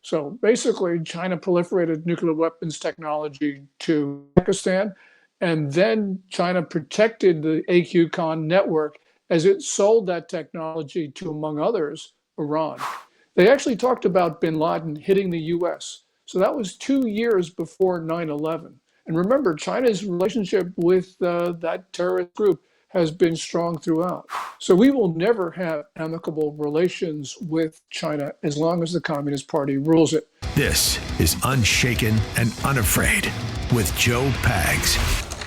So basically, China proliferated nuclear weapons technology to Pakistan, and then China protected the AQCon network as it sold that technology to, among others, Iran. They actually talked about bin Laden hitting the US. So that was 2 years before 9/11. And remember, China's relationship with that terrorist group has been strong throughout. So we will never have amicable relations with China as long as the Communist Party rules it. This is Unshaken and Unafraid with Joe Pags.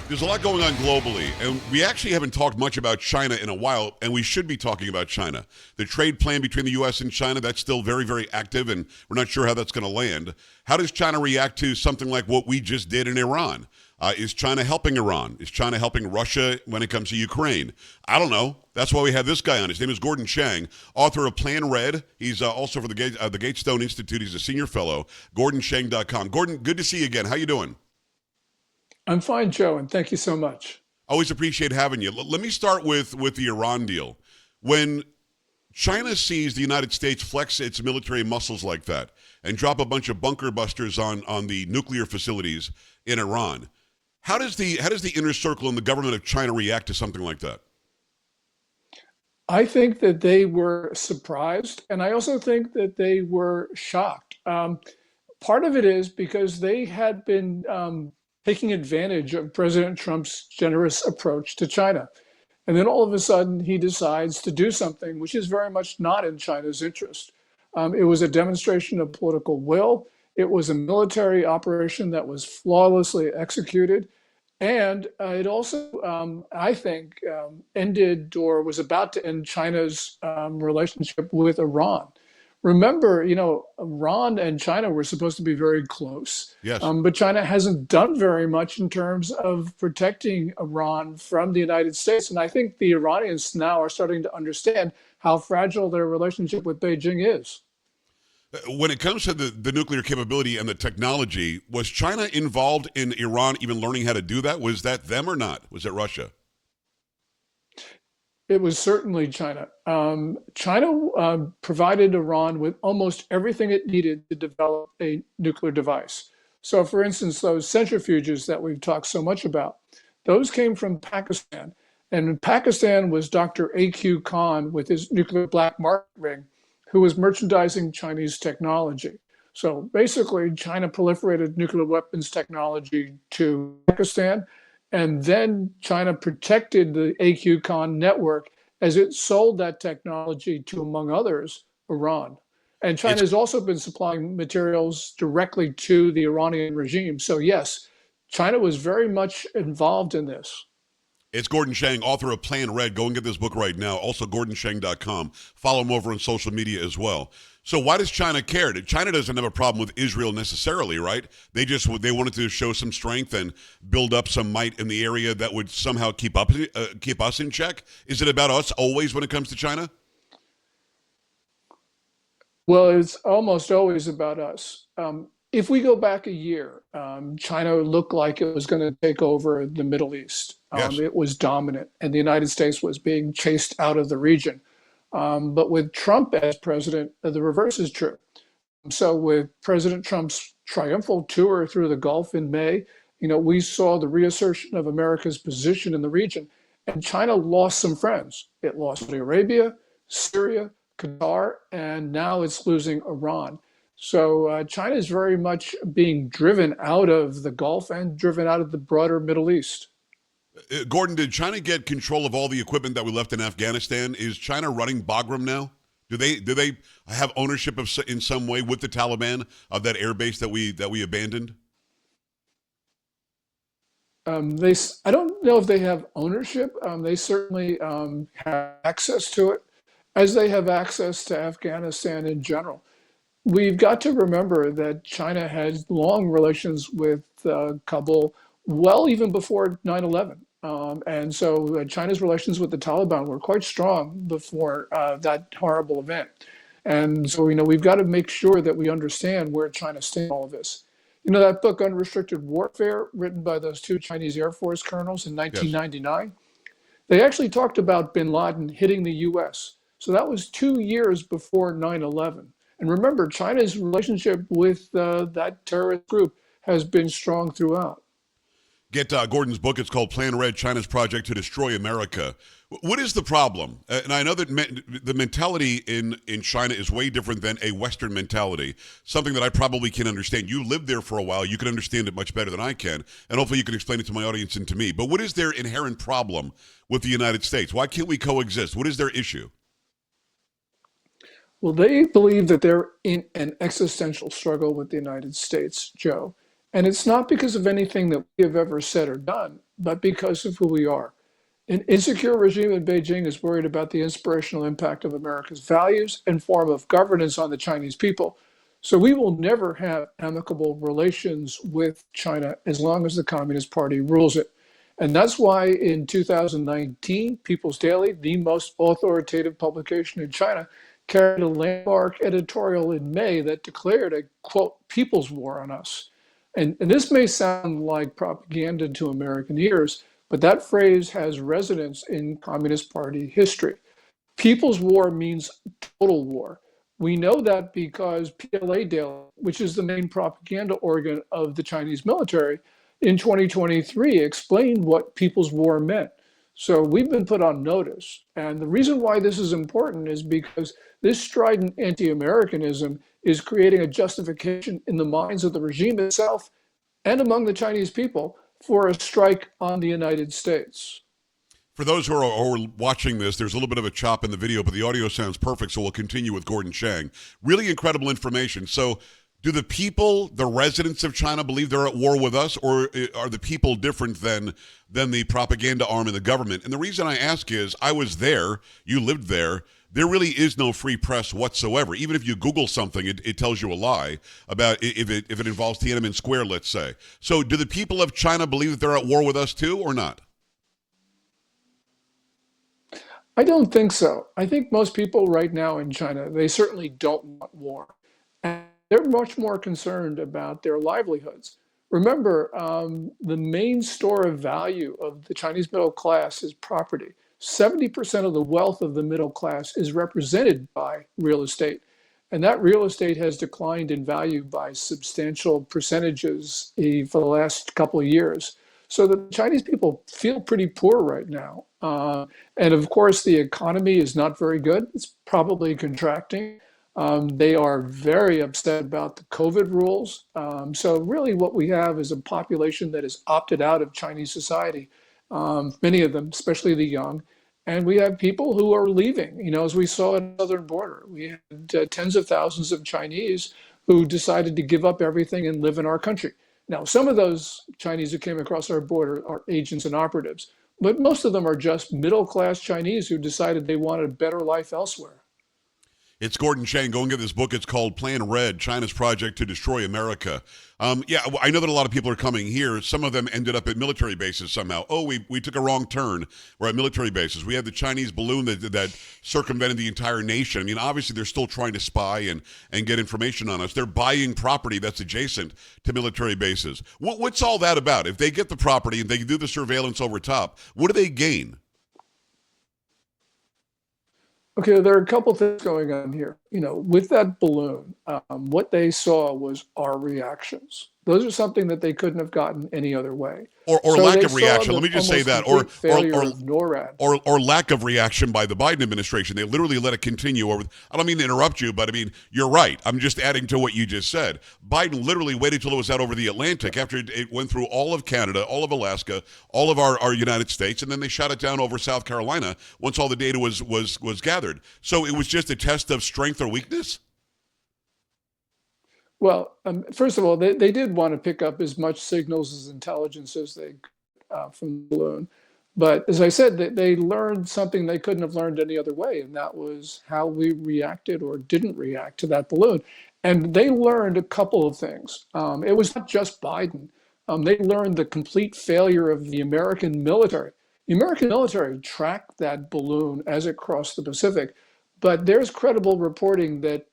There's a lot going on globally, and we actually haven't talked much about China in a while, and we should be talking about China. The trade plan between the U.S. and China, that's still very, very active, and we're not sure how that's going to land. How does China react to something like what we just did in Iran? Is China helping Iran? Is China helping Russia when it comes to Ukraine? I don't know. That's why we have this guy on. His name is Gordon Chang, author of Plan Red. He's also for the Gatestone Institute. He's a senior fellow, GordonChang.com. Gordon, good to see you again. How you doing? I'm fine, Joe, and thank you so much. Always appreciate having you. Let me start with the Iran deal. When China sees the United States flex its military muscles like that and drop a bunch of bunker busters on the nuclear facilities in Iran, how does the inner circle and the government of China react to something like that? I think that they were surprised, and I also think that they were shocked. Part of it is because they had been taking advantage of President Trump's generous approach to China. And then all of a sudden, he decides to do something which is very much not in China's interest. It was a demonstration of political will. It was a military operation that was flawlessly executed. And it also, I think, ended or was about to end China's relationship with Iran. Remember, Iran and China were supposed to be very close. Yes. But China hasn't done very much in terms of protecting Iran from the United States. And I think the Iranians now are starting to understand how fragile their relationship with Beijing is. When it comes to the nuclear capability and the technology, was China involved in Iran even learning how to do that? Was that them or not? Was it Russia? It was certainly China. China provided Iran with almost everything it needed to develop a nuclear device. So, for instance, those centrifuges that we've talked so much about, those came from Pakistan. And in Pakistan was Dr. A.Q. Khan with his nuclear black market ring, who was merchandising Chinese technology. So basically, China proliferated nuclear weapons technology to Pakistan, and then China protected the AQCon network as it sold that technology to, among others, Iran. And China has also been supplying materials directly to the Iranian regime. So yes, China was very much involved in this. It's Gordon Chang, author of Plan Red. Go and get this book right now. Also, GordonChang.com. Follow him over on social media as well. So why does China care? China doesn't have a problem with Israel necessarily, right? They wanted to show some strength and build up some might in the area that would somehow keep us in check. Is it about us always when it comes to China? Well, it's almost always about us. If we go back a year, China looked like it was going to take over the Middle East. Yes. It was dominant, and the United States was being chased out of the region. But with Trump as president, the reverse is true. So with President Trump's triumphal tour through the Gulf in May, we saw the reassertion of America's position in the region, and China lost some friends. It lost Saudi Arabia, Syria, Qatar, and now it's losing Iran. So China is very much being driven out of the Gulf and driven out of the broader Middle East. Gordon, did China get control of all the equipment that we left in Afghanistan? Is China running Bagram now? Do they have ownership in some way with the Taliban of that air base that we abandoned? I don't know if they have ownership. They certainly have access to it, as they have access to Afghanistan in general. We've got to remember that China had long relations with Kabul, well even before 9/11. And so China's relations with the Taliban were quite strong before that horrible event. And so, we've got to make sure that we understand where China stands in all of this. That book, Unrestricted Warfare, written by those two Chinese Air Force colonels in 1999, they actually talked about bin Laden hitting the US. So that was 2 years before 9/11. And remember, China's relationship with that terrorist group has been strong throughout. Get Gordon's book. It's called Plan Red, China's Project to Destroy America. What is the problem? And I know that the mentality in China is way different than a Western mentality, something that I probably can understand. You lived there for a while. You can understand it much better than I can. And hopefully you can explain it to my audience and to me. But what is their inherent problem with the United States? Why can't we coexist? What is their issue? Well, they believe that they're in an existential struggle with the United States, Joe. And it's not because of anything that we have ever said or done, but because of who we are. An insecure regime in Beijing is worried about the inspirational impact of America's values and form of governance on the Chinese people. So we will never have amicable relations with China as long as the Communist Party rules it. And that's why in 2019, People's Daily, the most authoritative publication in China, carried a landmark editorial in May that declared a, quote, people's war on us. And this may sound like propaganda to American ears, but that phrase has resonance in Communist Party history. People's war means total war. We know that because PLA Daily, which is the main propaganda organ of the Chinese military, in 2023 explained what People's War meant. So we've been put on notice. And the reason why this is important is because this strident anti-Americanism is creating a justification in the minds of the regime itself and among the Chinese people for a strike on the United States. For those who are watching this, there's a little bit of a chop in the video, but the audio sounds perfect, so we'll continue with Gordon Chang. Really incredible information. So do the people, the residents of China, believe they're at war with us, or are the people different than the propaganda arm of the government? And the reason I ask is, I was there, you lived there. There really is no free press whatsoever. Even if you Google something, it tells you a lie about if it involves Tiananmen Square, let's say. So do the people of China believe that they're at war with us too, or not? I don't think so. I think most people right now in China, they certainly don't want war. And they're much more concerned about their livelihoods. Remember, the main store of value of the Chinese middle class is property. 70% of the wealth of the middle class is represented by real estate. And that real estate has declined in value by substantial percentages for the last couple of years. So the Chinese people feel pretty poor right now. And of course, the economy is not very good. It's probably contracting. They are very upset about the COVID rules. So really what we have is a population that has opted out of Chinese society, many of them, especially the young. And we have people who are leaving, as we saw at the southern border. We had tens of thousands of Chinese who decided to give up everything and live in our country. Now, some of those Chinese who came across our border are agents and operatives, but most of them are just middle-class Chinese who decided they wanted a better life elsewhere. It's Gordon Chang. Go and get this book. It's called Plan Red, China's Project to Destroy America. I know that a lot of people are coming here. Some of them ended up at military bases somehow. Oh, we took a wrong turn. We're at military bases. We had the Chinese balloon that circumvented the entire nation. I mean, obviously, they're still trying to spy and get information on us. They're buying property that's adjacent to military bases. What's all that about? If they get the property and they do the surveillance over top, what do they gain? Okay, there are a couple things going on here. With that balloon, what they saw was our reactions. Those are something that they couldn't have gotten any other way. Or So lack they of saw reaction. the Let me just say almost that. complete failure of NORAD. Or lack of reaction by the Biden administration. They literally let it continue. I don't mean to interrupt you, but I mean, you're right. I'm just adding to what you just said. Biden literally waited till it was out over the Atlantic after it went through all of Canada, all of Alaska, all of our United States, and then they shot it down over South Carolina once all the data was gathered. So it was just a test of strength or weakness? Well, first of all, they did want to pick up as much signals as intelligence as they from the balloon. But as I said, they learned something they couldn't have learned any other way, and that was how we reacted or didn't react to that balloon. And they learned a couple of things. It was not just Biden. They learned the complete failure of the American military. The American military tracked that balloon as it crossed the Pacific, but there's credible reporting that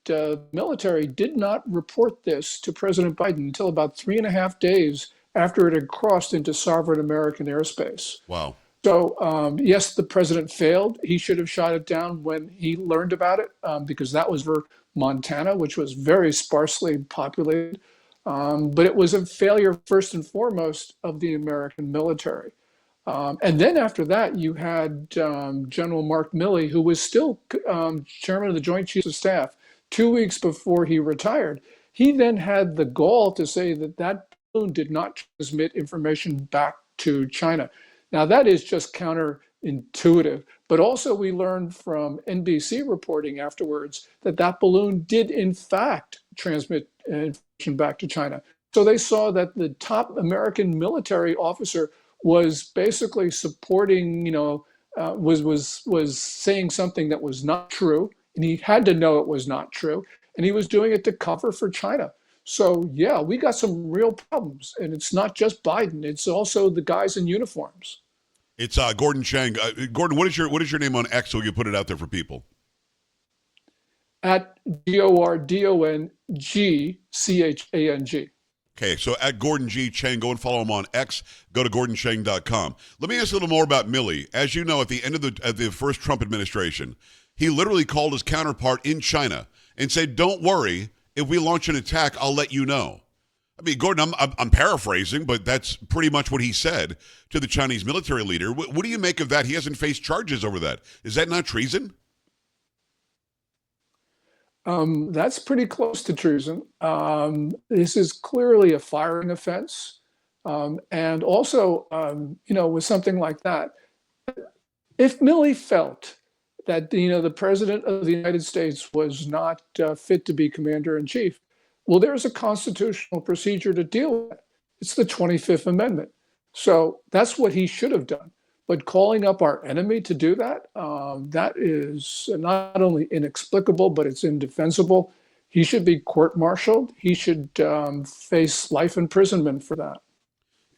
military did not report this to President Biden until about 3.5 days after it had crossed into sovereign American airspace. Wow. So, yes, the president failed. He should have shot it down when he learned about it, because that was for Montana, which was very sparsely populated. But it was a failure, first and foremost, of the American military. And then after that, you had General Mark Milley, who was still chairman of the Joint Chiefs of Staff 2 weeks before he retired. He then had the gall to say that that balloon did not transmit information back to China. Now, that is just counterintuitive. But also, we learned from NBC reporting afterwards that that balloon did, in fact, transmit information back to China. So they saw that the top American military officer was basically supporting, was saying something that was not true, and he had to know it was not true, and he was doing it to cover for China. So yeah, we got some real problems, and it's not just Biden; it's also the guys in uniforms. It's Gordon Chang. Gordon, what is your name on X so you put it out there for people? At GordonChang. Okay, so at Gordon G. Chang, go and follow him on X. Go to GordonChang.com. Let me ask you a little more about Milley. As you know, at the end of the first Trump administration, he literally called his counterpart in China and said, "Don't worry, if we launch an attack, I'll let you know." I mean, Gordon, I'm paraphrasing, but that's pretty much what he said to the Chinese military leader. What do you make of that? He hasn't faced charges over that. Is that not treason? That's pretty close to treason. This is clearly a firing offense. And also, with something like that, if Milley felt that, the president of the United States was not fit to be commander in chief, well, there's a constitutional procedure to deal with it. It's the 25th Amendment. So that's what he should have done. But calling up our enemy to do that, that is not only inexplicable, but it's indefensible. He should be court-martialed. He should face life imprisonment for that.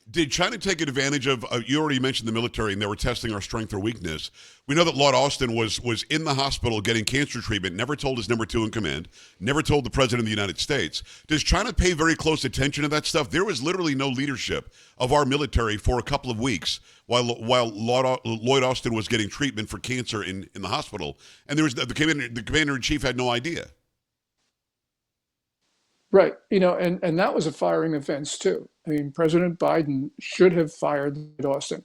Did China take advantage of, you already mentioned the military and they were testing our strength or weakness. We know that Lord Austin was in the hospital getting cancer treatment, never told his number two in command, never told the president of the United States. Does China pay very close attention to that stuff? There was literally no leadership of our military for a couple of weeks while Lloyd Austin was getting treatment for cancer in the hospital. And there was the commander-in-chief had no idea. Right. And that was a firing offense too. I mean, President Biden should have fired Lloyd Austin.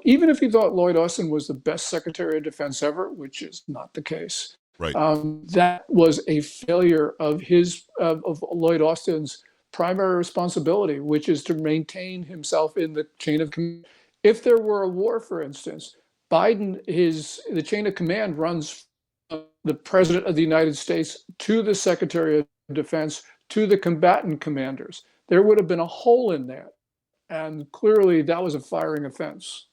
Even if he thought Lloyd Austin was the best Secretary of Defense ever, which is not the case. Right. That was a failure of Lloyd Austin's primary responsibility, which is to maintain himself in the chain of command. If there were a war, for instance, the chain of command runs from the President of the United States to the Secretary of Defense to the combatant commanders. There would have been a hole in that. And clearly that was a firing offense.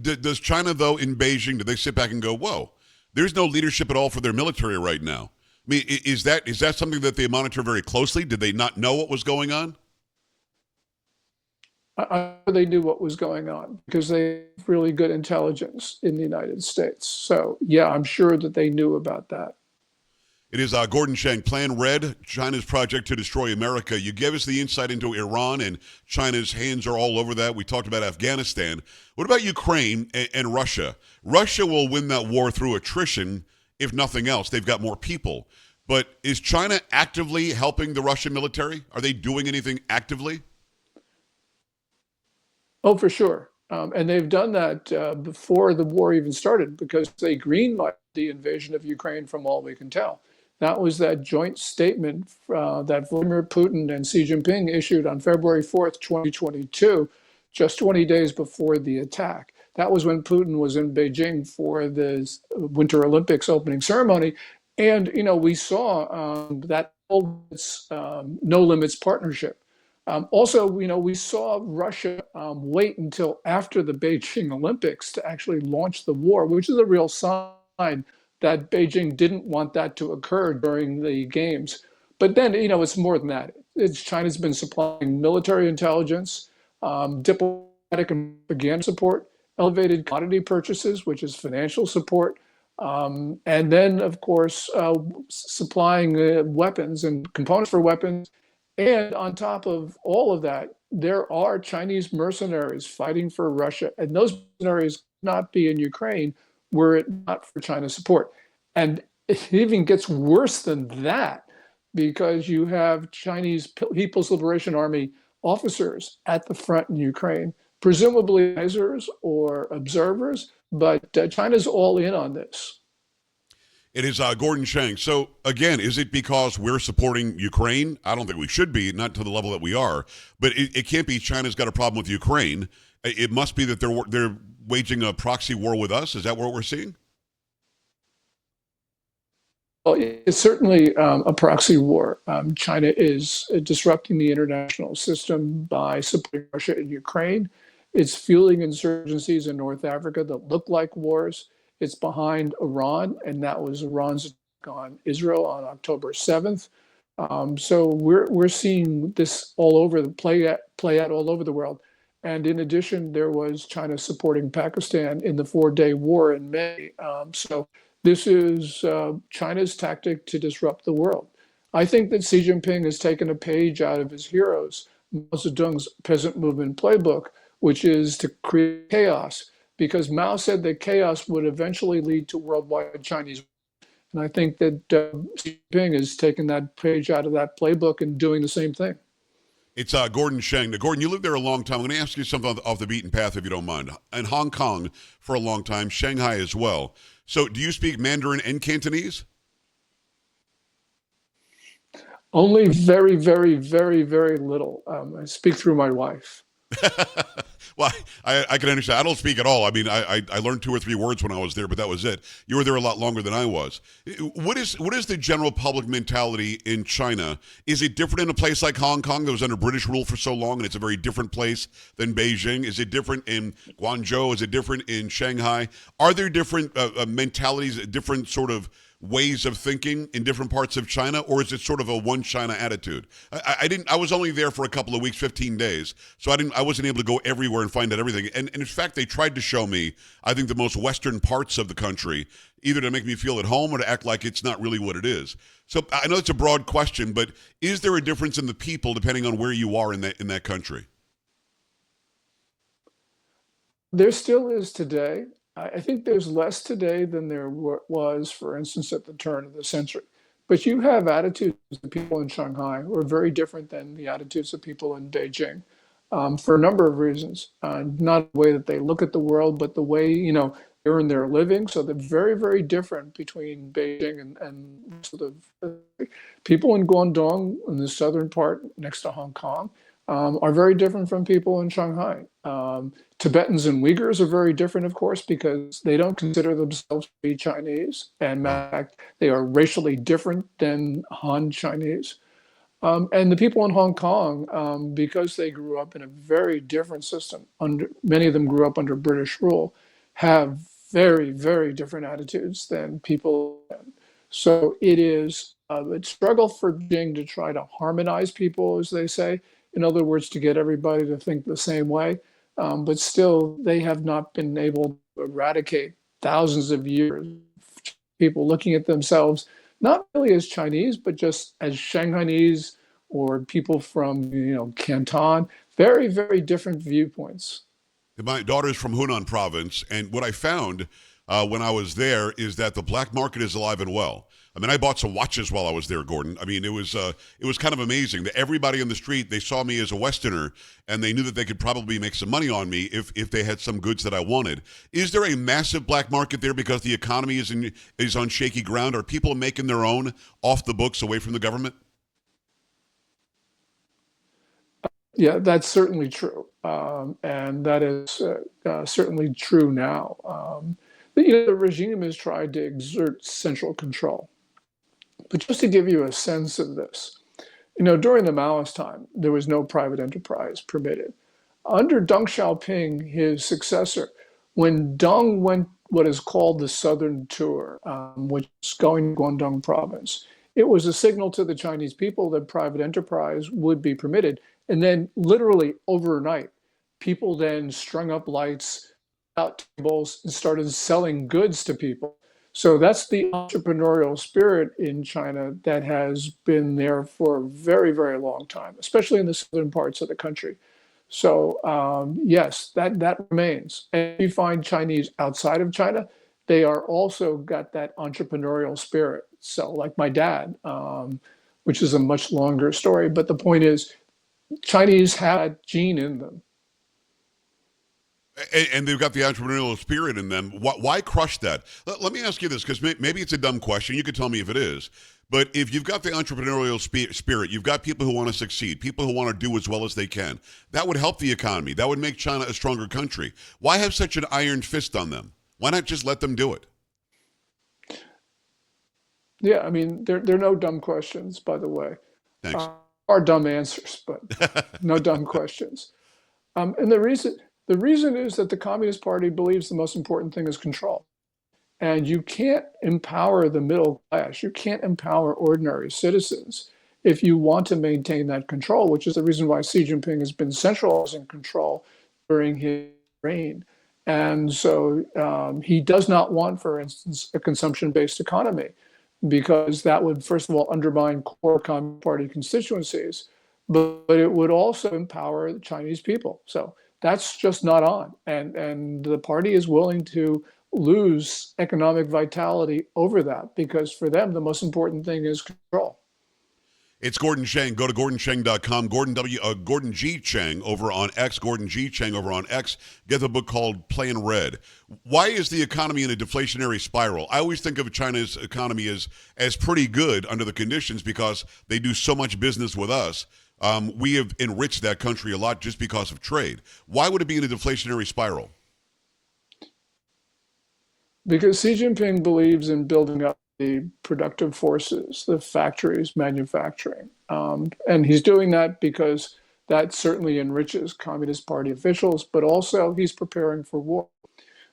Does China, though, in Beijing, do they sit back and go, whoa, there's no leadership at all for their military right now? I mean, is that something that they monitor very closely? Did they not know what was going on? They knew what was going on because they have really good intelligence in the United States. So, yeah, I'm sure that they knew about that. It is Gordon Chang, Plan Red, China's project to destroy America. You gave us the insight into Iran, and China's hands are all over that. We talked about Afghanistan. What about Ukraine and Russia? Russia will win that war through attrition, if nothing else. They've got more people. But is China actively helping the Russian military? Are they doing anything actively? Oh, for sure. And they've done that before the war even started because they greenlighted the invasion of Ukraine from all we can tell. That was that joint statement that Vladimir Putin and Xi Jinping issued on February 4th, 2022, just 20 days before the attack. That was when Putin was in Beijing for the Winter Olympics opening ceremony. And, we saw that no limits partnership. Also, we saw Russia wait until after the Beijing Olympics to actually launch the war, which is a real sign that Beijing didn't want that to occur during the games. But then, it's more than that. China's been supplying military intelligence, diplomatic and propaganda support, elevated commodity purchases, which is financial support, and then, of course, supplying weapons and components for weapons. And on top of all of that, there are Chinese mercenaries fighting for Russia, and those mercenaries not be in Ukraine were it not for China's support. And it even gets worse than that because you have Chinese People's Liberation Army officers at the front in Ukraine, presumably advisors or observers, but China's all in on this. It is Gordon Chang. So, again, is it because we're supporting Ukraine? I don't think we should be, not to the level that we are. But it can't be China's got a problem with Ukraine. It must be that they're waging a proxy war with us. Is that what we're seeing? Well, it's certainly a proxy war. China is disrupting the international system by supporting Russia and Ukraine. It's fueling insurgencies in North Africa that look like wars. It's behind Iran, and that was Iran's attack on Israel on October 7th. So we're seeing this all over the play out all over the world. And in addition, there was China supporting Pakistan in the 4-day war in May. So this is China's tactic to disrupt the world. I think that Xi Jinping has taken a page out of his heroes, Mao Zedong's peasant movement playbook, which is to create chaos, because Mao said that chaos would eventually lead to worldwide Chinese. And I think that Xi Jinping has taken that page out of that playbook and doing the same thing. It's Gordon Chang. Now, Gordon, you lived there a long time. I'm going to ask you something off the beaten path, if you don't mind. In Hong Kong for a long time, Shanghai as well. So do you speak Mandarin and Cantonese? Only very, very, very, very little. I speak through my wife. Well, I can understand. I don't speak at all. I mean, I learned 2 or 3 words when I was there, but that was it. You were there a lot longer than I was. What is the general public mentality in China? Is it different in a place like Hong Kong that was under British rule for so long, and it's a very different place than Beijing? Is it different in Guangzhou? Is it different in Shanghai? Are there different mentalities, different sort of ways of thinking in different parts of China, or is it sort of a one China attitude? I was only there for a couple of weeks, 15 days, so I wasn't able to go everywhere and find out everything. And in fact, they tried to show me, I think, the most Western parts of the country, either to make me feel at home or to act like it's not really what it is. So I know it's a broad question, but is there a difference in the people depending on where you are in that country? There still is today. I think there's less today than there was, for instance, at the turn of the century. But you have attitudes of people in Shanghai who are very different than the attitudes of people in Beijing, for a number of reasons. Not the way that they look at the world, but the way, they earn their living. So they're very, very different between Beijing and sort of people in Guangdong, in the southern part next to Hong Kong, are very different from people in Shanghai. Tibetans and Uyghurs are very different, of course, because they don't consider themselves to be Chinese. And in fact, they are racially different than Han Chinese. And the people in Hong Kong, because they grew up in a very different system, many of them grew up under British rule, have very, very different attitudes than people. So it is a struggle for Beijing to try to harmonize people, as they say. In other words, to get everybody to think the same way. But still, they have not been able to eradicate thousands of years of people looking at themselves, not really as Chinese, but just as Shanghainese or people from, Canton. Very, very different viewpoints. My daughter's from Hunan province, and what I found when I was there is that the black market is alive and well. I mean, I bought some watches while I was there, Gordon. I mean, it was kind of amazing that everybody on the street, they saw me as a Westerner, and they knew that they could probably make some money on me if they had some goods that I wanted. Is there a massive black market there because the economy is on shaky ground? Are people making their own off the books away from the government? Yeah, that's certainly true. And that is certainly true now. The regime has tried to exert central control. But just to give you a sense of this, during the Maoist time, there was no private enterprise permitted. Under Deng Xiaoping, his successor, when Deng went what is called the Southern Tour, which is going to Guangdong province, it was a signal to the Chinese people that private enterprise would be permitted. And then literally overnight, people then strung up lights, out tables, and started selling goods to people. So that's the entrepreneurial spirit in China that has been there for a very, very long time, especially in the southern parts of the country. So yes, that remains. And if you find Chinese outside of China, they are also got that entrepreneurial spirit. So like my dad, which is a much longer story, but the point is, Chinese have that gene in them. And they've got the entrepreneurial spirit in them. Why crush that? Let me ask you this, because maybe it's a dumb question. You could tell me if it is. But if you've got the entrepreneurial spirit, you've got people who want to succeed, people who want to do as well as they can. That would help the economy. That would make China a stronger country. Why have such an iron fist on them? Why not just let them do it? Yeah, I mean, they're no dumb questions, by the way. Thanks. Are dumb answers, but no dumb questions. And the reason is that the Communist Party believes the most important thing is control. And you can't empower the middle class. You can't empower ordinary citizens if you want to maintain that control, which is the reason why Xi Jinping has been centralizing control during his reign. And so he does not want, for instance, a consumption-based economy, because that would, first of all, undermine core Communist Party constituencies, but it would also empower the Chinese people. So that's just not on. And the party is willing to lose economic vitality over that, because for them, the most important thing is control. It's Gordon Chang. Go to GordonChang.com. Gordon G. Chang over on X. Gordon G. Chang over on X. Get the book called Plain Red. Why is the economy in a deflationary spiral? I always think of China's economy as pretty good under the conditions because they do so much business with us. We have enriched that country a lot just because of trade. Why would it be in a deflationary spiral? Because Xi Jinping believes in building up the productive forces, the factories, manufacturing. And he's doing that because that certainly enriches Communist Party officials, but also he's preparing for war.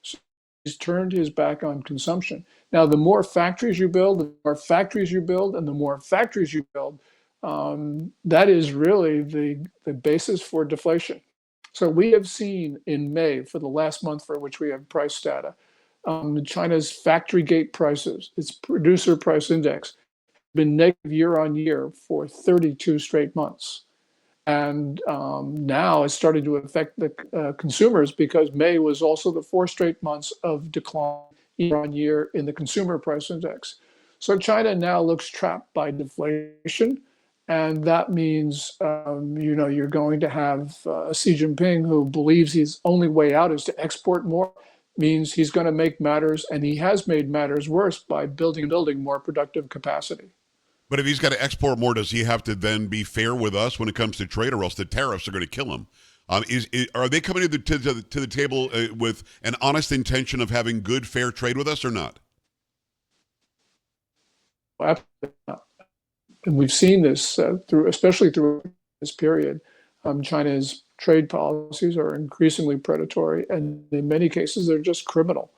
So he's turned his back on consumption. Now, the more factories you build, and the more factories you build, that is really the basis for deflation. So we have seen in May, for the last month for which we have price data, China's factory gate prices, its producer price index, been negative year on year for 32 straight months. And now it's starting to affect the consumers, because May was also the 4 straight months of decline year on year in the consumer price index. So China now looks trapped by deflation. And that means, you're going to have Xi Jinping, who believes his only way out is to export more, means he's going to make matters, and he has made matters worse by building more productive capacity. But if he's got to export more, does he have to then be fair with us when it comes to trade, or else the tariffs are going to kill him? Are they coming to the table with an honest intention of having good, fair trade with us, or not? Absolutely not. And we've seen this especially through this period. China's trade policies are increasingly predatory, and in many cases, they're just criminal.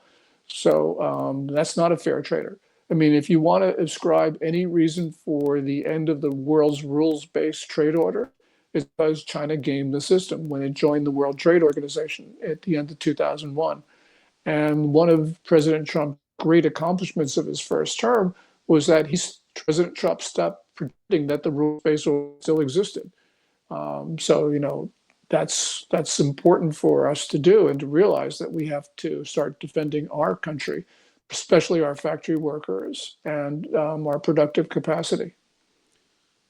So that's not a fair trader. I mean, if you want to ascribe any reason for the end of the world's rules-based trade order, it's because China gamed the system when it joined the World Trade Organization at the end of 2001. And one of President Trump's great accomplishments of his first term was that President Trump stopped pretending that the rules-based order still existed. So that's important for us to do, and to realize that we have to start defending our country, especially our factory workers and our productive capacity.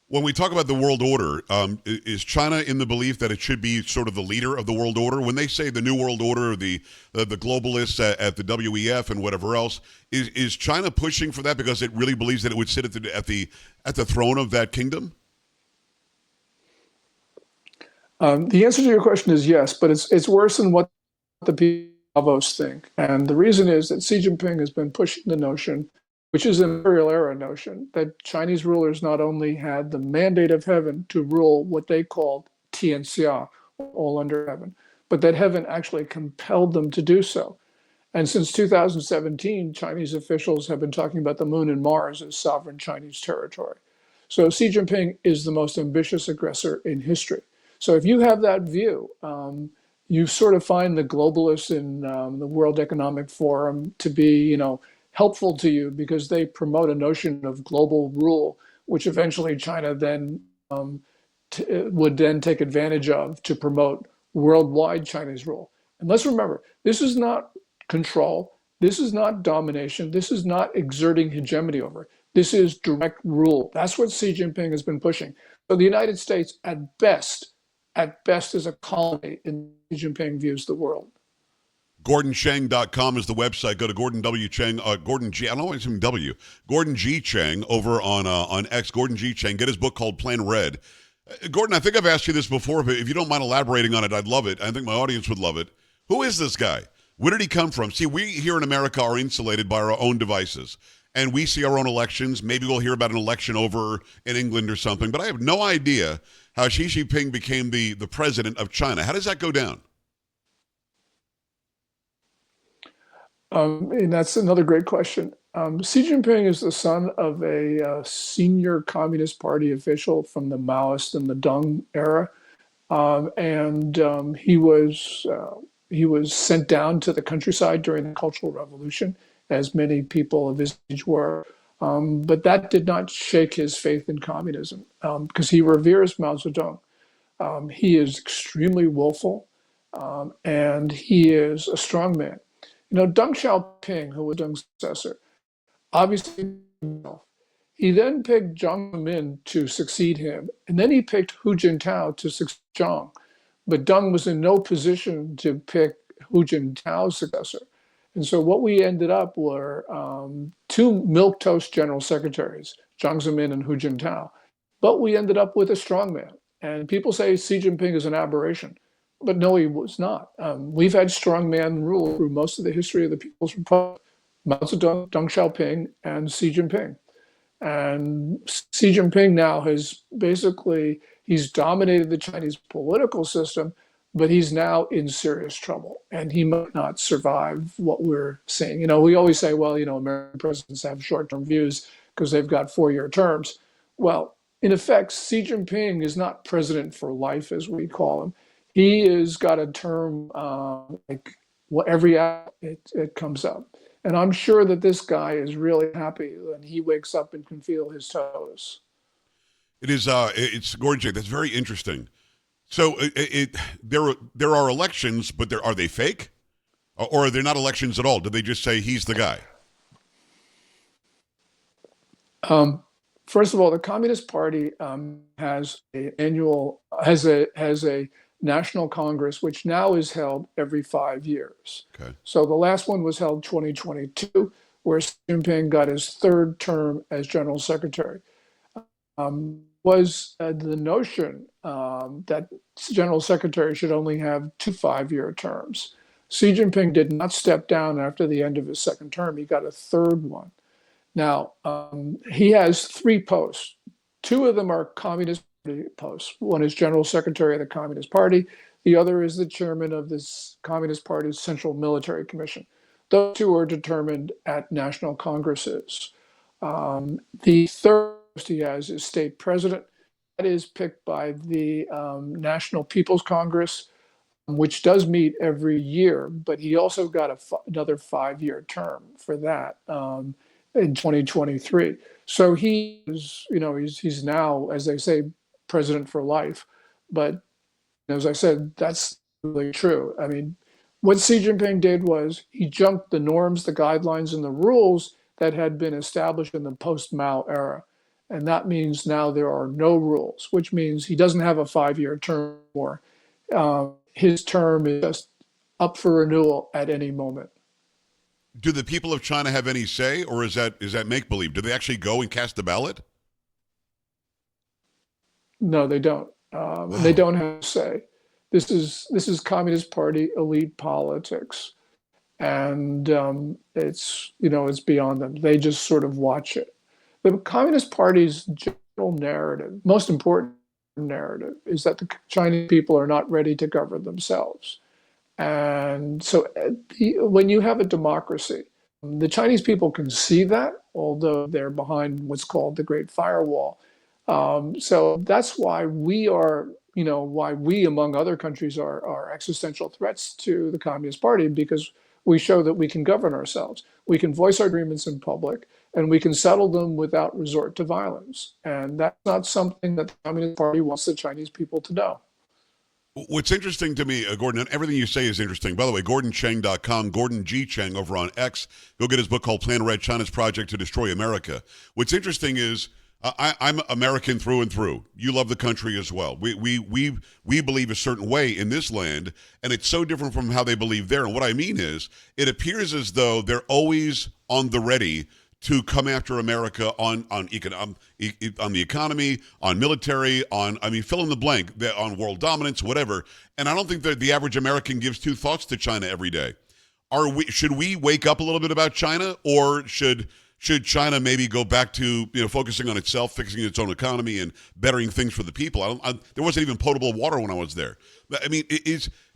When we talk about the world order, is China in the belief that it should be sort of the leader of the world order? When they say the new world order, the globalists at the WEF and whatever else, is China pushing for that because it really believes that it would sit at the throne of that kingdom? The answer to your question is yes, but it's worse than what the people of Davos think. And the reason is that Xi Jinping has been pushing the notion, which is an imperial era notion, that Chinese rulers not only had the mandate of heaven to rule what they called Tianxia, all under heaven, but that heaven actually compelled them to do so. And since 2017, Chinese officials have been talking about the moon and Mars as sovereign Chinese territory. So Xi Jinping is the most ambitious aggressor in history. So if you have that view, you sort of find the globalists in the World Economic Forum to be, helpful to you, because they promote a notion of global rule, which eventually China then would then take advantage of to promote worldwide Chinese rule. And let's remember, this is not control. This is not domination. This is not exerting hegemony over. This is direct rule. That's what Xi Jinping has been pushing. So the United States, at best, is a colony in Xi Jinping views the world. GordonChang.com is the website. Go to Gordon W. Chang, Gordon G. I don't know why it's even W. Gordon G. Chang over on X. Gordon G. Chang. Get his book called Plan Red. Gordon, I think I've asked you this before, but if you don't mind elaborating on it, I'd love it. I think my audience would love it. Who is this guy? Where did he come from? See, we here in America are insulated by our own devices, and we see our own elections. Maybe we'll hear about an election over in England or something, but I have no idea how Xi Jinping became the president of China. How does that go down? And that's another great question. Xi Jinping is the son of a senior Communist Party official from the Maoist and the Deng era, and he was sent down to the countryside during the Cultural Revolution, as many people of his age were. But that did not shake his faith in communism because he reveres Mao Zedong. He is extremely willful, and he is a strong man. You know, Deng Xiaoping, who was Deng's successor, obviously, he then picked Jiang Zemin to succeed him, and then he picked Hu Jintao to succeed Jiang. But Deng was in no position to pick Hu Jintao's successor. And so what we ended up were two milquetoast general secretaries, Jiang Zemin and Hu Jintao. But we ended up with a strongman. And people say Xi Jinping is an aberration. But no, he was not. We've had strongman rule through most of the history of the People's Republic. Mao Zedong, Deng Xiaoping, and Xi Jinping. And Xi Jinping now has basically, he's dominated the Chinese political system, but he's now in serious trouble. And he might not survive what we're seeing. You know, we always say, well, you know, American presidents have short-term views because they've got 4-year terms. Well, in effect, Xi Jinping is not president for life, as we call him. He has got a term like every hour it comes up. And I'm sure that this guy is really happy when he wakes up and can feel his toes. It's Gordon Chang. That's very interesting. So there are elections, but are they fake? Or are they not elections at all? Do they just say he's the guy? First of all, the Communist Party has a National Congress, which now is held every 5 years. Okay. So the last one was held 2022, where Xi Jinping got his third term as General Secretary. Was the notion that General Secretary should only have 2 5-year terms. Xi Jinping did not step down after the end of his second term. He got a third one. Now, he has 3 posts. 2 of them are Communist Party posts. One is General Secretary of the Communist Party. The other is the chairman of this Communist Party's Central Military Commission. Those 2 are determined at national congresses. The third post he has is state president. That is picked by the National People's Congress, which does meet every year, but he also got another 5-year term for that in 2023. So he is, you know, he's now, as they say, president for life. But as I said, that's really true. I mean, what Xi Jinping did was he jumped the norms, the guidelines, and the rules that had been established in the post-Mao era. And that means now there are no rules, which means he doesn't have a 5-year term anymore. His term is just up for renewal at any moment. Do the people of China have any say, or is that make-believe? Do they actually go and cast a ballot? No, they don't. They don't have a say. This is Communist Party elite politics, and it's beyond them. They just sort of watch it. The Communist Party's general narrative, most important narrative, is that the Chinese people are not ready to govern themselves. And so when you have a democracy, the Chinese people can see that, although they're behind what's called the Great Firewall. So that's why we are, why we, among other countries, are existential threats to the Communist Party, because we show that we can govern ourselves. We can voice our agreements in public, and we can settle them without resort to violence. And that's not something that the Communist Party wants the Chinese people to know. What's interesting to me, Gordon, and everything you say is interesting. By the way, GordonChang.com, Gordon G. Chang over on X. Go get his book called Plan Red, China's Project to Destroy America. What's interesting is I'm American through and through. You love the country as well. We believe a certain way in this land, and it's so different from how they believe there. And what I mean is, it appears as though they're always on the ready to come after America on the economy, on military, on fill in the blank, on world dominance, whatever. And I don't think that the average American gives two thoughts to China every day. Should we wake up a little bit about China, or should China maybe go back to focusing on itself, fixing its own economy, and bettering things for the people? There wasn't even potable water when I was there. I mean,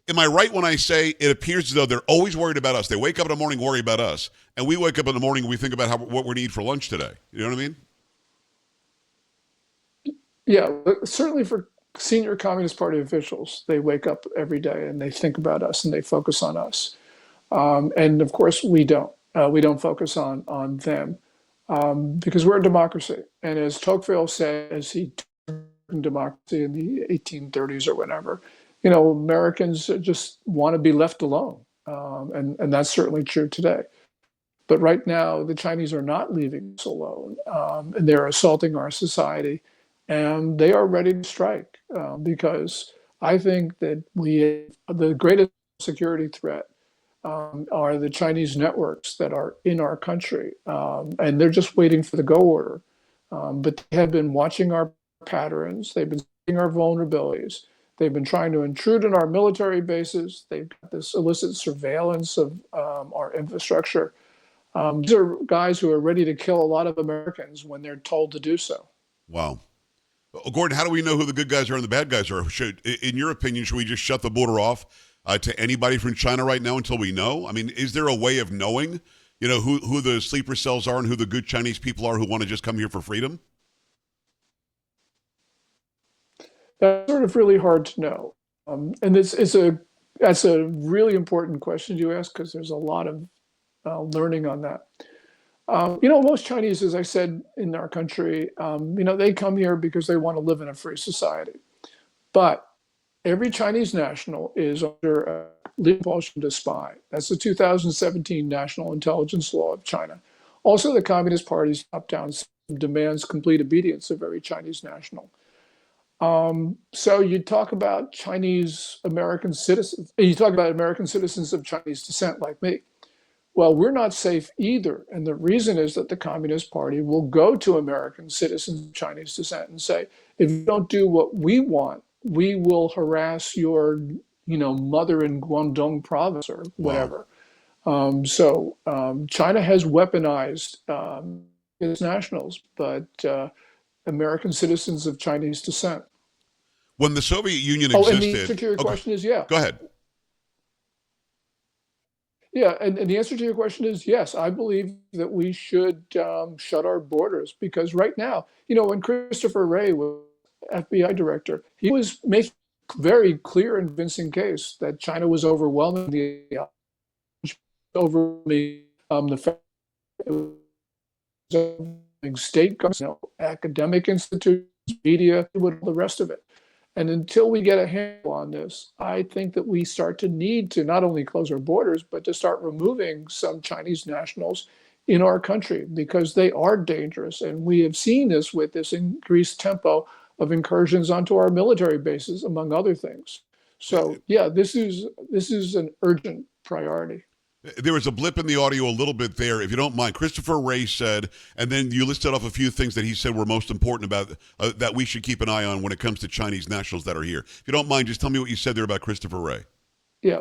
am I right when I say it appears as though they're always worried about us? They wake up in the morning, worry about us, and we wake up in the morning and we think about what we're going to eat for lunch today. You know what I mean? Yeah, certainly for senior Communist Party officials, they wake up every day and they think about us and they focus on us. And of course, we don't. We don't focus on them because we're a democracy. And as Tocqueville said, as he in democracy in the 1830s or whatever, Americans just want to be left alone. And that's certainly true today. But right now, the Chinese are not leaving us alone, and they're assaulting our society, and they are ready to strike because I think that the greatest security threat are the Chinese networks that are in our country, and they're just waiting for the go order. But they have been watching our patterns. They've been seeing our vulnerabilities. They've been trying to intrude in our military bases. They've got this illicit surveillance of our infrastructure. These are guys who are ready to kill a lot of Americans when they're told to do so. Wow. Gordon, how do we know who the good guys are and the bad guys are? In your opinion, should we just shut the border off to anybody from China right now until we know? I mean, is there a way of knowing, who the sleeper cells are and who the good Chinese people are who want to just come here for freedom? That's sort of really hard to know. And that's a really important question you ask because there's a lot of learning on that. Most Chinese, as I said, in our country, they come here because they want to live in a free society. But every Chinese national is under legal compulsion to spy. That's the 2017 National Intelligence Law of China. Also, the Communist Party's top-down system demands complete obedience of every Chinese national. So you talk about Chinese American citizens, you talk about American citizens of Chinese descent like me. Well, we're not safe either. And the reason is that the Communist Party will go to American citizens of Chinese descent and say, if you don't do what we want, we will harass your, mother in Guangdong province or whatever. Wow. China has weaponized its nationals, but American citizens of Chinese descent. When the Soviet Union existed... and the answer to your question is yeah. Go ahead. Yeah, and the answer to your question is yes. I believe that we should shut our borders because right now, when Christopher Wray was FBI director, he was making a very clear and convincing case that China was overwhelming the state governments, academic institutions, media, the rest of it. And until we get a handle on this, I think that we start to need to not only close our borders, but to start removing some Chinese nationals in our country because they are dangerous. And we have seen this with this increased tempo of incursions onto our military bases, among other things. So, yeah, this is an urgent priority. There was a blip in the audio a little bit there. If you don't mind, Christopher Wray said, and then you listed off a few things that he said were most important about that we should keep an eye on when it comes to Chinese nationals that are here. If you don't mind, just tell me what you said there about Christopher Wray. Yeah.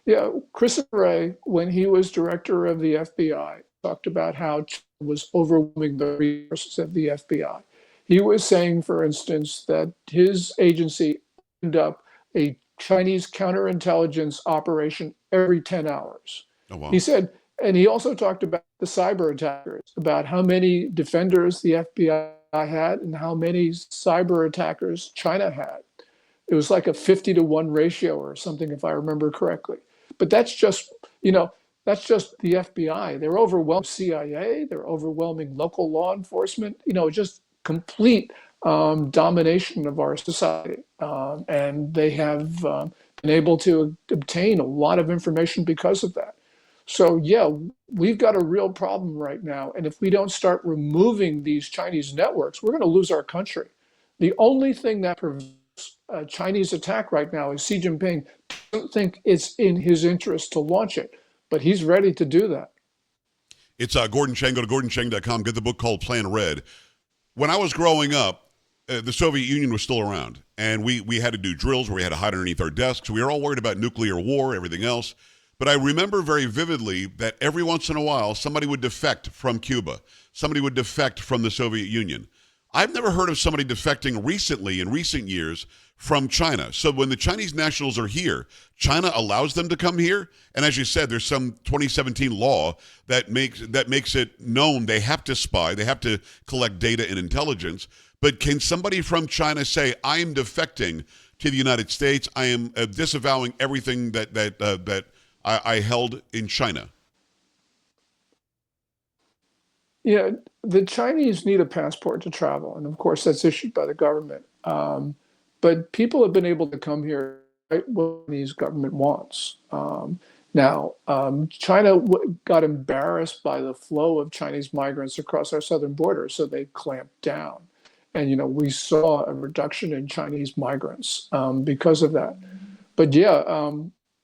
Yeah, Christopher Wray, when he was director of the FBI, talked about how China was overwhelming the resources of the FBI. He was saying, for instance, that his agency opened up a Chinese counterintelligence operation every 10 hours. Oh, wow. He said, and he also talked about the cyber attackers, about how many defenders the FBI had and how many cyber attackers China had. It was like a 50-to-1 ratio or something, if I remember correctly. But that's just the FBI. They're overwhelming CIA. They're overwhelming local law enforcement. Just complete domination of our society. And they have been able to obtain a lot of information because of that. So, yeah, we've got a real problem right now. And if we don't start removing these Chinese networks, we're going to lose our country. The only thing that prevents a Chinese attack right now is Xi Jinping doesn't think it's in his interest to launch it, but he's ready to do that. It's Gordon Chang. Go to gordonchang.com. Get the book called Plan Red. When I was growing up, the Soviet Union was still around, and we had to do drills where we had to hide underneath our desks. We were all worried about nuclear war, everything else. But I remember very vividly that every once in a while, somebody would defect from Cuba. Somebody would defect from the Soviet Union. I've never heard of somebody defecting recently, in recent years, from China. So when the Chinese nationals are here, China allows them to come here. And as you said, there's some 2017 law that makes it known they have to spy, they have to collect data and intelligence. But can somebody from China say, I am defecting to the United States, I am disavowing everything that I held in China? Yeah, the Chinese need a passport to travel, and of course that's issued by the government. But people have been able to come here right when the Chinese government wants. China got embarrassed by the flow of Chinese migrants across our southern border, so they clamped down. And we saw a reduction in Chinese migrants because of that. But yeah,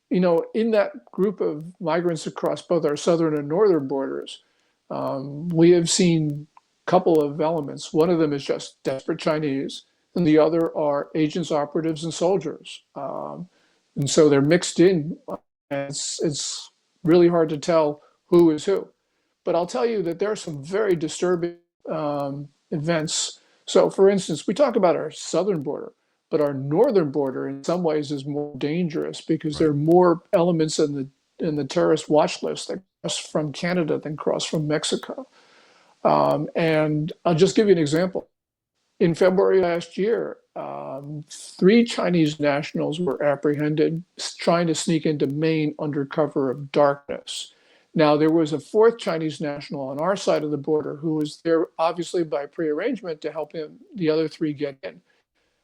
in that group of migrants across both our southern and northern borders, we have seen a couple of elements. One of them is just desperate Chinese, and the other are agents, operatives, and soldiers. And so they're mixed in, and it's really hard to tell who is who. But I'll tell you that there are some very disturbing events. So, for instance, we talk about our southern border, but our northern border in some ways is more dangerous because there are more elements in the terrorist watch list that cross from Canada than cross from Mexico. And I'll just give you an example. In February last year, 3 Chinese nationals were apprehended trying to sneak into Maine under cover of darkness. Now, there was a 4th Chinese national on our side of the border who was there obviously by prearrangement to help the other 3 get in.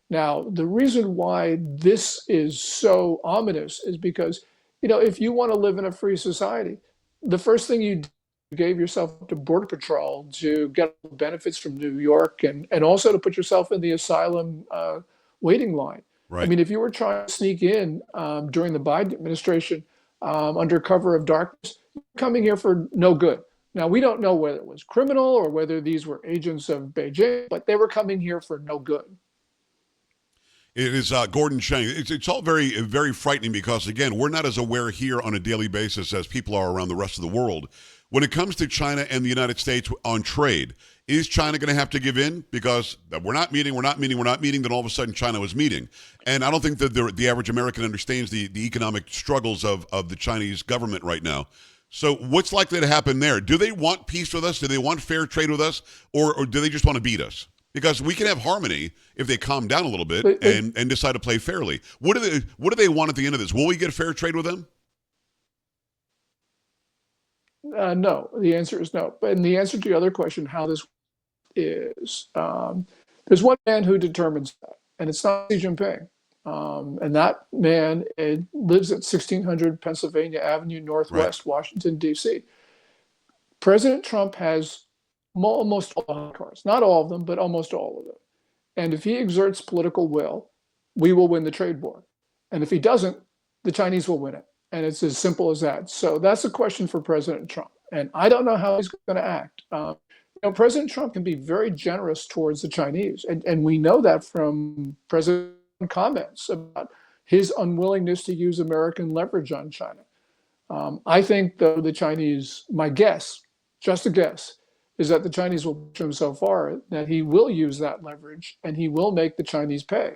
Now, the reason why this is so ominous is because, if you want to live in a free society, the first thing you gave yourself to Border Patrol to get benefits from New York and also to put yourself in the asylum waiting line. Right. I mean, if you were trying to sneak in during the Biden administration under cover of darkness, you're coming here for no good. Now, we don't know whether it was criminal or whether these were agents of Beijing, but they were coming here for no good. It is Gordon Chang. It's all very, very frightening because, again, we're not as aware here on a daily basis as people are around the rest of the world. When it comes to China and the United States on trade, is China going to have to give in? Because we're not meeting, then all of a sudden China was meeting. And I don't think that the average American understands the economic struggles of the Chinese government right now. So what's likely to happen there? Do they want peace with us? Do they want fair trade with us? Or do they just want to beat us? Because we can have harmony if they calm down a little bit and decide to play fairly. What do they want at the end of this? Will we get fair trade with them? No, the answer is no. But the answer to the other question, how this is, there's one man who determines that, and it's not Xi Jinping. And that man lives at 1600 Pennsylvania Avenue Northwest, right. Washington, D.C. President Trump has almost all the cars, not all of them, but almost all of them. And if he exerts political will, we will win the trade war. And if he doesn't, the Chinese will win it. And it's as simple as that. So that's a question for President Trump. And I don't know how he's going to act. President Trump can be very generous towards the Chinese. And we know that from President comments about his unwillingness to use American leverage on China. I think, though, the Chinese, my guess, just a guess, is that the Chinese will push him so far that he will use that leverage and he will make the Chinese pay.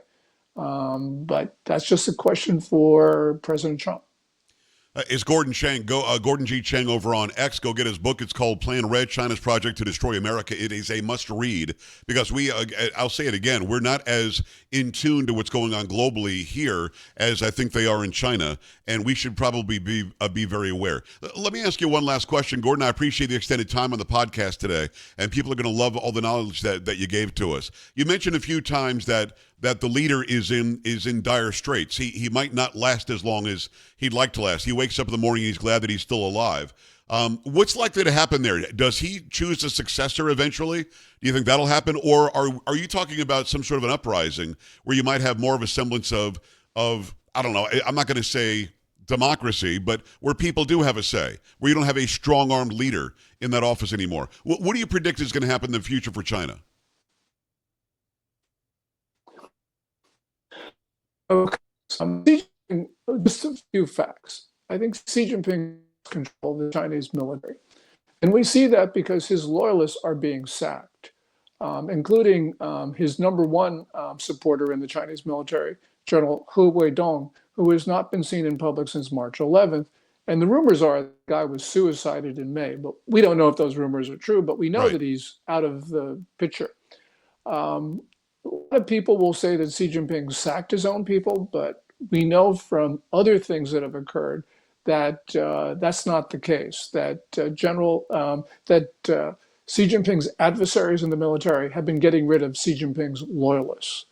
But that's just a question for President Trump. Is Gordon Chang. Gordon G. Chang over on X. Go get his book. It's called Plan Red, China's Project to Destroy America. It is a must read because I'll say it again, we're not as in tune to what's going on globally here as I think they are in China, and we should probably be very aware. Let me ask you one last question, Gordon. I appreciate the extended time on the podcast today, and people are going to love all the knowledge that you gave to us. You mentioned a few times that the leader is in dire straits. He might not last as long as he'd like to last. He wakes up in the morning and he's glad that he's still alive. What's likely to happen there? Does he choose a successor eventually? Do you think that'll happen, or are you talking about some sort of an uprising where you might have more of a semblance of I don't know? I'm not going to say democracy, but where people do have a say, where you don't have a strong-armed leader in that office anymore. What do you predict is going to happen in the future for China? Okay, just a few facts. I think Xi Jinping controls the Chinese military. And we see that because his loyalists are being sacked, including his number one supporter in the Chinese military, General Hu Weidong, who has not been seen in public since March 11th. And the rumors are the guy was suicided in May, but we don't know if those rumors are true, but we know that he's out of the picture. A lot of people will say that Xi Jinping sacked his own people, but we know from other things that have occurred that that's not the case. That Xi Jinping's adversaries in the military have been getting rid of Xi Jinping's loyalists.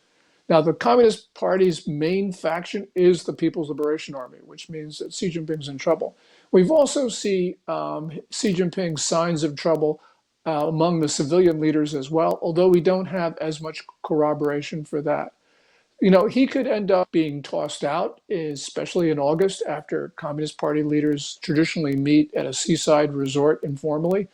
Now, the Communist Party's main faction is the People's Liberation Army, which means that Xi Jinping's in trouble. We've also seen Xi Jinping's signs of trouble among the civilian leaders as well, although we don't have as much corroboration for that. You know, he could end up being tossed out, especially in August after Communist Party leaders traditionally meet at a seaside resort informally,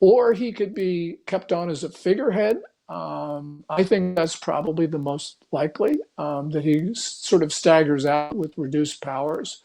or he could be kept on as a figurehead. I think that's probably the most likely, that he sort of staggers out with reduced powers.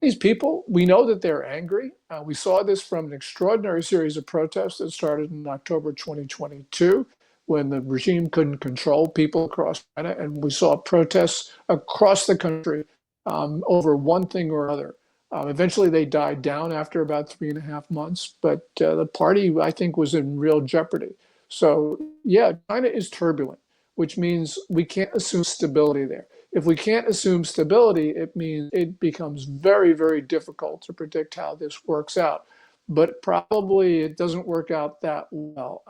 These people, we know that they're angry. We saw this from an extraordinary series of protests that started in October 2022 when the regime couldn't control people across China. And we saw protests across the country over one thing or other. Eventually, they died down after about 3.5 months, but the party, I think, was in real jeopardy. So, yeah, China is turbulent, which means we can't assume stability there. If we can't assume stability, it means it becomes very, very difficult to predict how this works out. But probably it doesn't work out that well.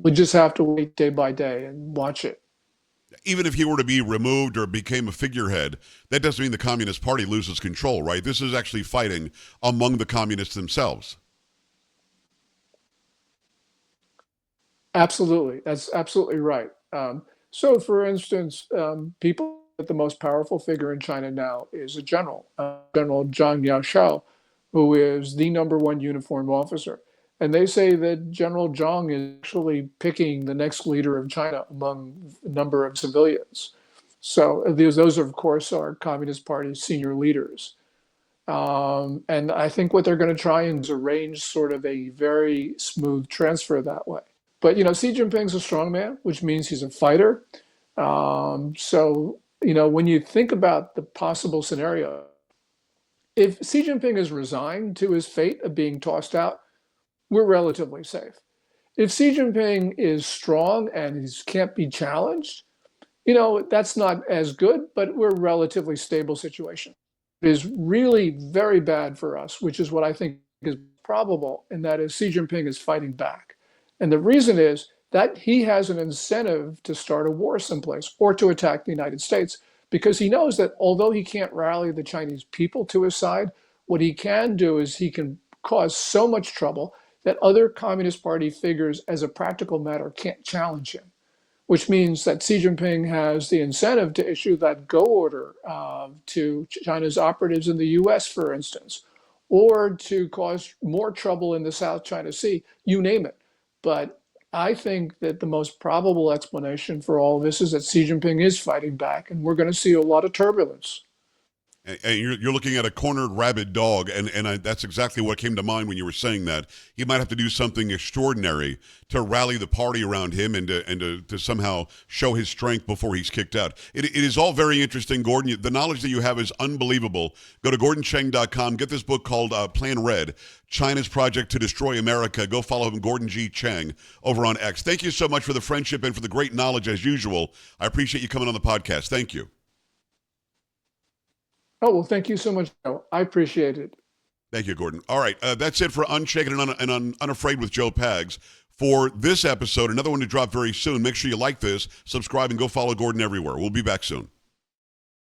We just have to wait day by day and watch it. Even if he were to be removed or became a figurehead, that doesn't mean the Communist Party loses control, right? This is actually fighting among the communists themselves. Absolutely. That's absolutely right. So, for instance, people, the most powerful figure in China now is a general, General Zhang Yaoshao, who is the number one uniformed officer. And they say that General Zhang is actually picking the next leader of China among a number of civilians. So those, of course, are Communist Party senior leaders. And I think what they're going to try and arrange sort of a very smooth transfer that way. But, Xi Jinping's a strong man, which means he's a fighter. So, when you think about the possible scenario, if Xi Jinping is resigned to his fate of being tossed out, we're relatively safe. If Xi Jinping is strong and he can't be challenged, that's not as good, but we're a relatively stable situation. It is really very bad for us, which is what I think is probable, and that is Xi Jinping is fighting back. And the reason is that he has an incentive to start a war someplace or to attack the United States, because he knows that although he can't rally the Chinese people to his side, what he can do is he can cause so much trouble that other Communist Party figures, as a practical matter, can't challenge him, which means that Xi Jinping has the incentive to issue that go order to China's operatives in the US, for instance, or to cause more trouble in the South China Sea, you name it. But I think that the most probable explanation for all of this is that Xi Jinping is fighting back, and we're going to see a lot of turbulence. And you're looking at a cornered rabid dog, and that's exactly what came to mind when you were saying that. He might have to do something extraordinary to rally the party around him and to somehow show his strength before he's kicked out. It is all very interesting, Gordon. The knowledge that you have is unbelievable. Go to GordonChang.com. Get this book called Plan Red, China's Project to Destroy America. Go follow him, Gordon G. Chang, over on X. Thank you so much for the friendship and for the great knowledge, as usual. I appreciate you coming on the podcast. Thank you. Oh, well, thank you so much, Joe. I appreciate it. Thank you, Gordon. All right, that's it for Unshaken and Unafraid with Joe Pags. For this episode, another one to drop very soon. Make sure you like this, subscribe, and go follow Gordon everywhere. We'll be back soon.